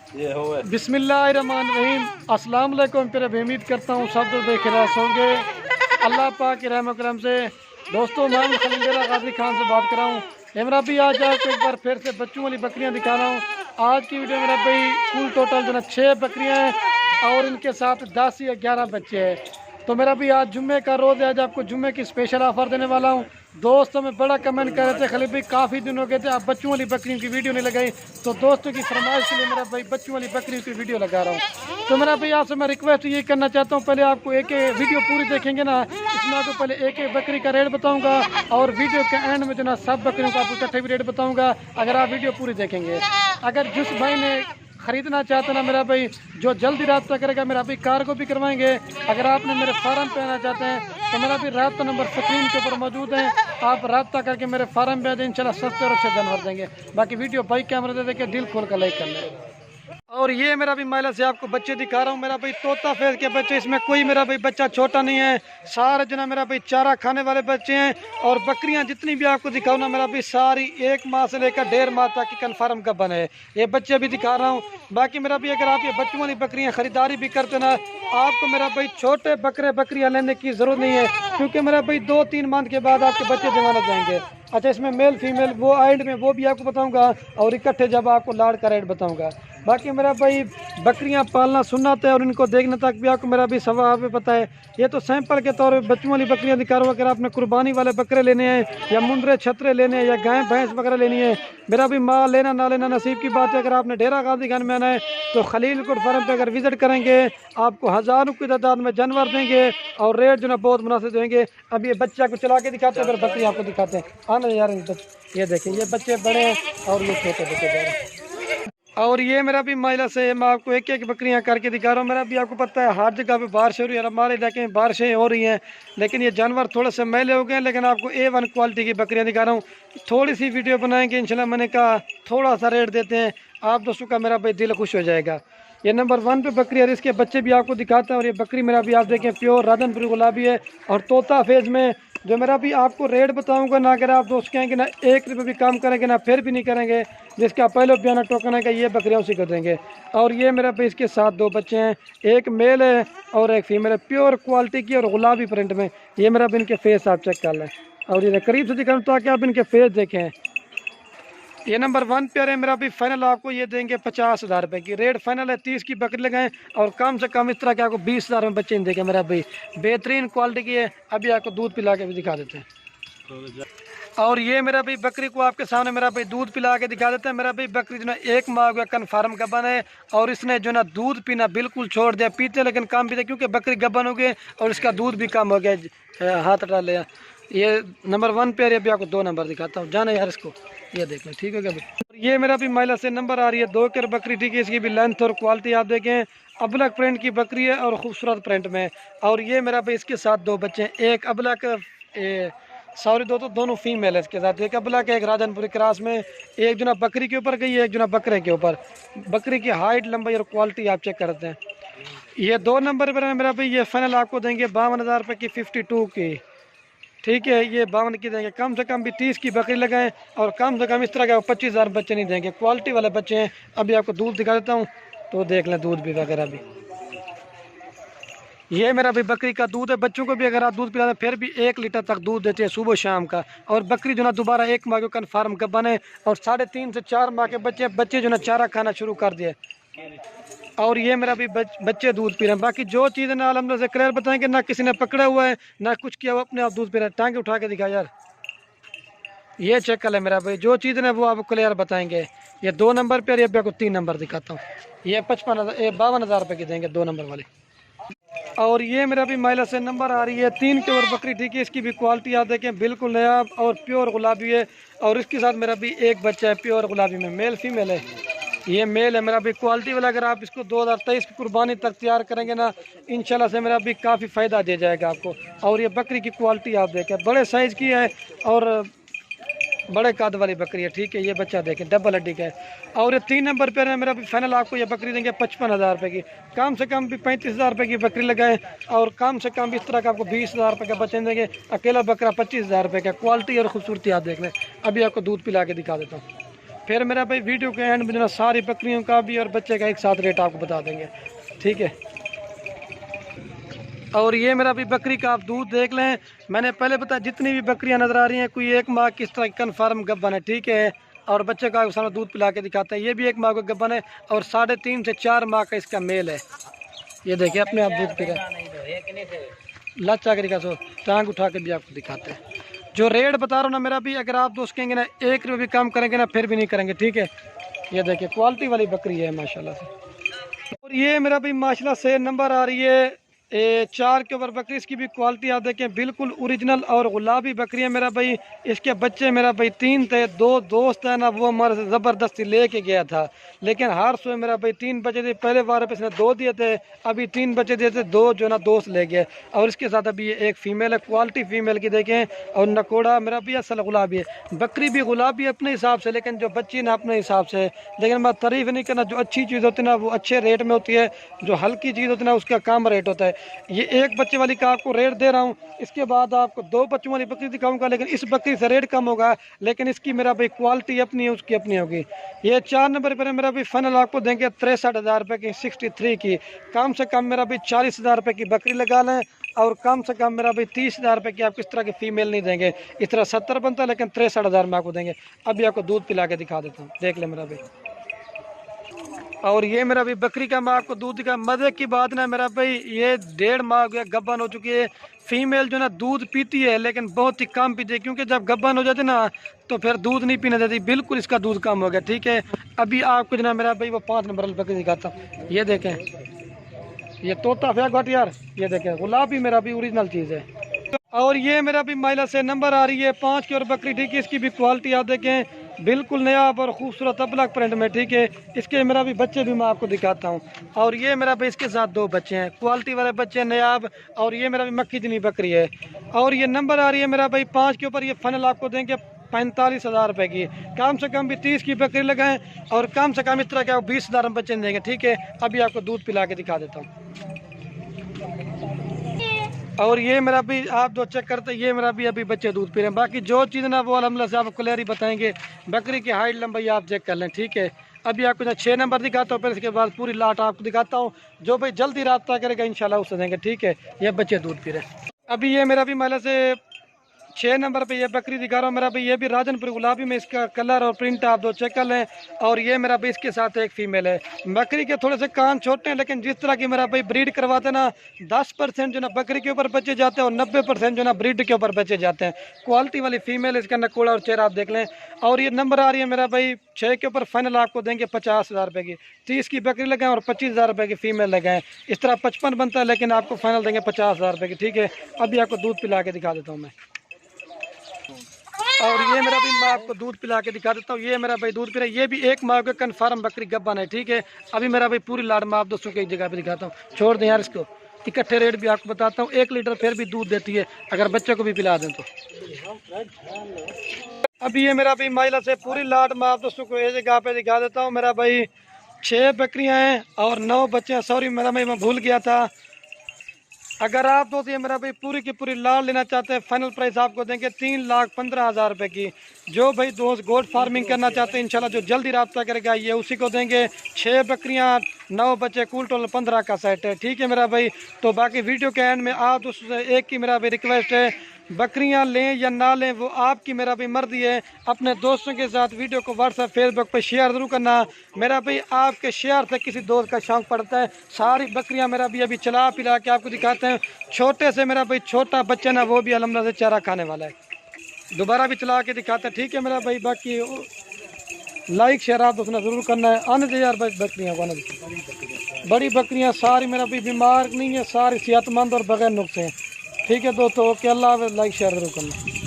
बिस्मिल्लाहिर्रहमानिर्रहीम। अस्सलाम वालेकुम। फिर उम्मीद करता हूँ सब तो देख रहे होंगे अल्लाह पाक के रहम करम से। दोस्तों मैं खलील गाजी खान से बात कर रहा हूँ। मेरा भी आज आपको एक बार फिर से बच्चों वाली बकरियाँ दिखा रहा हूँ। आज की वीडियो मेरा भाई कुल टोटल जो है 6 बकरियाँ हैं और इनके साथ 10 या 11 बच्चे हैं। तो मेरा भी आज जुम्मे का रोज़ है, आज आपको जुम्मे की स्पेशल ऑफर देने वाला हूँ। दोस्तों में बड़ा कमेंट कर रहे थे खलील भाई काफ़ी दिन हो गए थे आप बच्चों वाली बकरियों की वीडियो नहीं लगाई, तो दोस्तों की फरमाइश के लिए मेरा भाई बच्चों वाली बकरियों की वीडियो लगा रहा हूँ। तो मेरा भाई आपसे मैं रिक्वेस्ट ये करना चाहता हूँ, पहले आपको एक वीडियो पूरी देखेंगे ना, इसमें आपको पहले एक बकरी का रेट बताऊँगा और वीडियो के एंड में जो ना सब बकरियों का आपको इकट्ठे भी रेट बताऊँगा अगर आप वीडियो पूरी देखेंगे। अगर जिस भाई ने ख़रीदना चाहते ना मेरा भाई जो जल्दी रब्ता करेगा मेरा भाई कार्गो भी करवाएंगे। अगर आपने मेरे फार्म पे आना चाहते हैं तो मेरा भी रब्ता नंबर स्क्रीन के ऊपर मौजूद है, आप रब्ता करके मेरे फार्म पे आ जाए, इंशाल्लाह सस्ते और अच्छे जानवर देंगे। बाकी वीडियो भाई कैमरे दे देके दिल खोल कर लाइक कर लें। और ये मेरा भी महिला से आपको बच्चे दिखा रहा हूँ, मेरा भाई तोता फेस के बच्चे, इसमें कोई मेरा भाई बच्चा छोटा नहीं है, सारे जना मेरा भाई चारा खाने वाले बच्चे हैं। और बकरियां जितनी भी आपको दिखाऊँ ना मेरा भाई सारी 1 माह से लेकर 1.5 माह तक की कन्फर्म का बने है, ये बच्चे भी दिखा रहा हूँ। बाकी मेरा भी अगर आप ये बच्चों वाली बकरियां खरीदारी भी करते ना, आपको मेरा भाई छोटे बकरियां लेने की जरूरत नहीं है, क्योंकि मेरा भाई 2-3 मंथ के बाद आपके बच्चे जमाना जाएंगे। अच्छा इसमें मेल फीमेल वो एंड में वो भी आपको बताऊंगा और इकट्ठे जब आपको लाड़ का रेट बताऊंगा। बाकी मेरा भाई बकरियां पालना सुन्नत है और इनको देखने तक भी आपको मेरा भी सवाब है पता है। ये तो सैंपल के तौर पर बच्चों वाली बकरियां दिखा रहा हूँ। अगर आपने कुर्बानी वाले बकरे लेने हैं या मुंदरे छतरे लेने हैं या गाय भैंस वगैरह लेनी है, मेरा भी माल लेना ना लेना नसीब की बात है। अगर आपने डेरा गाजी खान में आना है तो खलीलकोट फार्म पे अगर विजिट करेंगे आपको हज़ारों की तादाद में जानवर देंगे और रेट जो ना बहुत मुनासिब देंगे। अब ये बच्चा को चला के दिखाते हैं, फिर बकरी आपको दिखाते हैं। आना यार ये देखें, ये बच्चे बड़े हैं और ये छोटे बच्चे जा रहे हैं। और ये मेरा भी महिला से मैं आपको एक एक बकरियां करके दिखा रहा हूँ। मेरा भी आपको पता है हर जगह पे बारिश हो रही है, हमारे इलाके में बारिशें हो रही हैं, लेकिन ये जानवर थोड़े से मैले हो गए। लेकिन आपको A1 क्वालिटी की बकरियां दिखा रहा हूँ। थोड़ी सी वीडियो बनाएंगे इंशाल्लाह, मैंने कहा थोड़ा सा रेट देते हैं, आप दोस्तों का मेरा भाई दिल खुश हो जाएगा। ये नंबर 1 पे बकरी है, इसके बच्चे भी आपको दिखाता है। और ये बकरी मेरा भी आप देखें प्योर राधनपुरी गुलाबी है और तोता फेज में जो मेरा भी आपको रेट बताऊंगा ना, अगर आप दोस्त कहेंगे ना 1 रुपये भी कम करेंगे ना फिर भी नहीं करेंगे, जिसका पहले बयाना टोकन है कि ये बकरियाँ उसी कर देंगे। और ये मेरा भी इसके साथ 2 बच्चे हैं, एक मेल है और एक फीमेल है, प्योर क्वालिटी की और गुलाबी प्रिंट में। ये मेरा भी इनके फेस आप चेक कर लें और ये करीब से दिखाऊँ ताकि आप इनके फेस देखें। ये नंबर 1 पे है मेरा भी फाइनल आपको ये देंगे 50,000 रुपये की, रेट फाइनल है। 30 की बकरी लगाएं और कम से कम इस तरह के आपको 20,000 में बच्चे देंगे मेरा भाई, बेहतरीन क्वालिटी की है। अभी आपको दूध पिला के भी दिखा देते हैं। और ये मेरा भाई बकरी को आपके सामने मेरा भाई दूध पिला के दिखा देते हैं। मेरा भाई बकरी जो ना 1 माह हो गया कन्फर्म गबन है और इसने जो ना दूध पीना बिल्कुल छोड़ दिया, पीते लेकिन कम पीते क्योंकि बकरी गबन हो गई और इसका दूध भी कम हो गया, हाथ हटा लिया। ये नंबर 1 पे अभी आपको 2 नंबर दिखाता हूँ, जाना यार इसको, ये देख लें ठीक है क्या भाई। ये मेरा भी महिला से नंबर आ रही है 2 कर बकरी, ठीक है, इसकी भी लेंथ और क्वालिटी आप देखें, अबलक प्रिंट की बकरी है और खूबसूरत प्रिंट में। और ये मेरा भाई इसके साथ 2 बच्चे हैं, एक अबलक सॉरी दोनों फीमेल है इसके साथ, एक अबलक एक राधनपुरी क्रॉस में, एक जना बकरी के ऊपर गई है एक जना बकरे के ऊपर। बकरी की हाइट लंबाई और क्वालिटी आप चेक करते हैं। ये 2 नंबर पर है मेरा भाई, ये फाइनल आपको देंगे 52,000 रुपये की 52 की, ठीक है, ये 52 की देंगे। कम से कम भी 30 की बकरी लगाएं और कम से कम इस तरह के 25,000 बच्चे नहीं देंगे, क्वालिटी वाले बच्चे हैं। अभी आपको दूध दिखा देता हूँ तो देख लें दूध भी वगैरह भी। ये मेरा भी बकरी का दूध है, बच्चों को भी अगर आप दूध पिलाते हैं फिर भी 1 लीटर तक दूध देते हैं सुबह शाम का। और बकरी जो ना दोबारा 1 माह के कन्फर्म गब्बन है और 3.5 से 4 माह के बच्चे जो ना चारा खाना शुरू कर दिए। और ये मेरा भी बच्चे दूध पी रहे हैं। बाकी जो चीज़ ना अलहमद से क्लियर बताएंगे, ना किसी ने पकड़ा हुआ है ना कुछ किया हुआ, अपने आप दूध पी रहे हैं। टांगे उठा के दिखा यार, ये चेक कर ले मेरा भाई, जो चीज़ ना वो आपको क्लियर बताएंगे। ये 2 नंबर पे, अभी आपको 3 नंबर दिखाता हूँ। ये 52,000 रुपये की देंगे 2 नंबर वाले। और ये मेरा भी महिला से नंबर आ रही है 3 के और बकरी, ठीक है, इसकी भी क्वालिटी आप देखें बिल्कुल नया और प्योर गुलाबी है। और इसके साथ मेरा भी एक बच्चा है प्योर गुलाबी में, मेल फीमेल है। ये मेल है मेरा भी क्वालिटी वाला, अगर आप इसको 2023 की कुर्बानी तक तैयार करेंगे ना इंशाल्लाह से मेरा भी काफ़ी फ़ायदा दे जाएगा आपको। और ये बकरी की क्वालिटी आप देखें बड़े साइज़ की है और बड़े कद वाली बकरी है, ठीक है। ये बच्चा देखें डबल हड्डी का है। और ये 3 नंबर पर है मेरा भी फाइनल आपको ये बकरी देंगे 55,000 रुपये की, कम से कम भी 35,000 रुपये की बकरी लगाएं और कम से कम इस तरह का आपको 20,000 रुपये का बच्चे देंगे। अकेला बकरा 25,000 रुपये का, क्वालिटी और खूबसूरती आप देख लें। अभी आपको दूध पिला के दिखा देता हूँ। फिर मेरा भाई वीडियो के एंड में जो ना सारी बकरियों का भी और बच्चे का एक साथ रेट आपको बता देंगे, ठीक है। और ये मेरा भी बकरी का आप दूध देख लें। मैंने पहले बताया जितनी भी बकरियां नज़र आ रही हैं कोई एक माह किस तरह कन्फर्म गब्बन है, ठीक है। और बच्चे का सामने दूध पिला के दिखाते हैं। ये भी एक माह का गब्बन है और 3.5 से 4 माह का इसका मेल है। ये देखिए अपने आप दूध पी रहे हैं। लच्चा करेगा सो टांग उठा के भी आपको दिखाते हैं। जो रेट बता रहा हूँ ना मेरा भी, अगर आप दोस्त कहेंगे ना 1 रुपये भी कम करेंगे ना फिर भी नहीं करेंगे, ठीक है। ये देखिए क्वालिटी वाली बकरी है माशाल्लाह से। और ये मेरा भी माशाल्लाह से नंबर आ रही है 4 के ऊपर बकरी। इसकी भी क्वालिटी आप देखें बिल्कुल ओरिजिनल और गुलाबी बकरी है मेरा भाई। इसके बच्चे मेरा भाई 3 थे, 2 दोस्त है ना वो हमारे ज़बरदस्ती लेके गया था, लेकिन हार सो मेरा भाई 3 बच्चे थे। पहले बार पे इसने 2 दिए थे, अभी 3 बच्चे दिए थे, 2 जो ना दोस्त ले गए। और इसके साथ अभी ये एक फीमेल है। क्वालिटी फीमेल की देखें और नकोड़ा मेरा भी असल गुलाबी है। बकरी भी गुलाबी अपने हिसाब से, लेकिन जो बच्ची ना अपने हिसाब से। लेकिन मैं तारीफ़ नहीं करना, जो अच्छी चीज़ होती है ना वो अच्छे रेट में होती है, जो हल्की चीज़ होती है ना उसका कम रेट होता है। ये एक बच्चे वाली का आपको रेट दे रहा हूँ, इसके बाद आपको 2 बच्चों वाली बकरी दिखाऊंगा, लेकिन इस बकरी से रेट कम होगा, लेकिन इसकी मेरा भाई क्वालिटी अपनी है, उसकी अपनी होगी। ये 4 नंबर पर मेरा भाई फाइनल आपको देंगे 63,000 रुपये की 63 की। कम से कम मेरा भाई 40,000 रुपये की बकरी लगा लें और कम से कम मेरा भाई 30,000 रुपये की आपको इस तरह की फीमेल नहीं देंगे। इस तरह 70 बनता है, लेकिन 63,000 में आपको देंगे। अभी आपको दूध पिला के दिखा देता हूँ, देख ले मेरा भाई। और ये मेरा भी बकरी का मैं आपको दूध का मज़े की बात ना मेरा भाई, ये 1.5 माह गया गब्बन हो चुकी है। फीमेल जो ना दूध पीती है लेकिन बहुत ही कम पीती है, क्योंकि जब गब्बन हो जाती है ना तो फिर दूध नहीं पीने देती, बिल्कुल इसका दूध कम हो गया, ठीक है। अभी आपको जो ना मेरा भाई वो 5 नंबर वाली बकरी दिखाता हूँ। ये देखें, ये तोता फेंक घट यार, ये देखें गुलाबी मेरा भी ओरिजिनल चीज़ है। और ये मेरा भी महिला से नंबर आ रही है 5 की और बकरी, ठीक है। इसकी भी क्वालिटी आप देखें बिल्कुल नया और खूबसूरत अबलग प्रिंट में, ठीक है। इसके मेरा भी बच्चे भी मैं आपको दिखाता हूँ। और ये मेरा भी इसके साथ 2 बच्चे हैं, क्वालिटी वाले बच्चे नयाब। और ये मेरा भी मक्खी जनी बकरी है। और ये नंबर आ रही है मेरा भाई 5 के ऊपर। ये फाइनल आपको देंगे 45,000 रुपये की। कम से कम भी 30 की बकरी लगाएं और कम से कम इस तरह के 20,000 बच्चे देंगे, ठीक है। अभी आपको दूध पिला के दिखा देता हूँ। और ये मेरा भी आप जो चेक करते हैं, ये मेरा भी अभी बच्चे दूध पी रहे हैं। बाकी जो चीज़ ना वो अल्हम्दुलिल्लाह से आपको क्लियर ही बताएंगे। बकरी की हाइट लंबाई आप चेक कर लें, ठीक है। अभी आपको 6 नंबर दिखाता हूँ, फिर इसके बाद पूरी लाट आपको दिखाता हूँ। जो भाई जल्दी रब्ता करेगा इंशाल्लाह उससे देंगे, ठीक है। ये बच्चे दूध पी रहे हैं। अभी ये मेरा भी महिला से 6 नंबर पे ये बकरी दिखा रहा हूँ मेरा भाई। ये भी राजनपुर गुलाबी में इसका कलर और प्रिंट आप दो चेक कर लें। और ये मेरा भाई इसके साथ एक फीमेल है। बकरी के थोड़े से कान छोटे हैं, लेकिन जिस तरह की मेरा भाई ब्रीड करवाते हैं ना 10% जो ना बकरी के ऊपर बचे जाते हैं और 90% जो ना ब्रीड के ऊपर बचे जाते हैं। क्वालिटी वाली फीमेल, इसका नकोड़ा और चेहरा आप देख लें। और ये नंबर आ रही है मेरा भाई 6 के ऊपर। फाइनल आपको देंगे 50,000 रुपये की। 30 की बकरी लगाएं और 25,000 रुपये की फीमेल लगाएं। इस तरह 55 बनता है, लेकिन आपको फाइनल देंगे 50,000 रुपये की, ठीक है। अभी आपको दूध पिला के दिखा देता हूँ मैं। और ये मेरा भी मैं आपको दूध पिला के दिखा देता हूँ। ये मेरा भाई दूध पी रहा है। ये भी 1 माह के कन्फर्म बकरी गब्बन है, ठीक है। अभी मेरा भाई पूरी लाड में आप दोस्तों की एक जगह पे दिखाता हूँ। छोड़ दें यार इसको, इकट्ठे रेट भी आपको बताता हूँ। 1 लीटर फिर भी दूध देती है अगर बच्चे को भी पिला दें तो। अभी ये मेरा भाई महिला से पूरी लाड में आप दोस्तों को एक जगह पे दिखा देता हूँ। मेरा भाई 6 बकरियाँ हैं और 9 बच्चे हैं। सॉरी मेरा भाई मैं भूल गया था। अगर आप दोस्त ये मेरा भाई पूरी की पूरी लाड़ लेना चाहते हैं, फाइनल प्राइस आपको देंगे 3,15,000 रुपये की। जो भाई दोस्त गोट फार्मिंग करना चाहते हैं इंशाल्लाह जो जल्दी रब्ता करेगा ये उसी को देंगे। 6 बकरियां 9 बच्चे कुल टोटल 15 का सेट है, ठीक है मेरा भाई। तो बाकी वीडियो के एंड में आप दोस्तों से एक ही मेरा भाई रिक्वेस्ट है, बकरियां लें या ना लें वो आपकी मेरा भी मर्जी है। अपने दोस्तों के साथ वीडियो को व्हाट्सएप फेसबुक पे शेयर ज़रूर करना। मेरा भाई आपके शेयर से किसी दोस्त का शौक़ पड़ता है। सारी बकरियां मेरा भी अभी चला पिला के आपको दिखाते हैं। छोटे से मेरा भाई छोटा बच्चा ना वो भी अल्हम्दुलिल्लाह से चारा खाने वाला है। दोबारा भी चला के दिखाते हैं, ठीक है मेरा भाई। बाकी लाइक शेयर आप दोस्तों ज़रूर करना है। आने दे यार भाई बकरियाँ बड़ी बकरियाँ सारी मेरा भी बीमार नहीं है, सारी सेहतमंद और बगैर नुक्से हैं, ठीक है दोस्तों। ओके, अल्लाह हाफ़िज़। लाइक शेयर ज़रूर करना।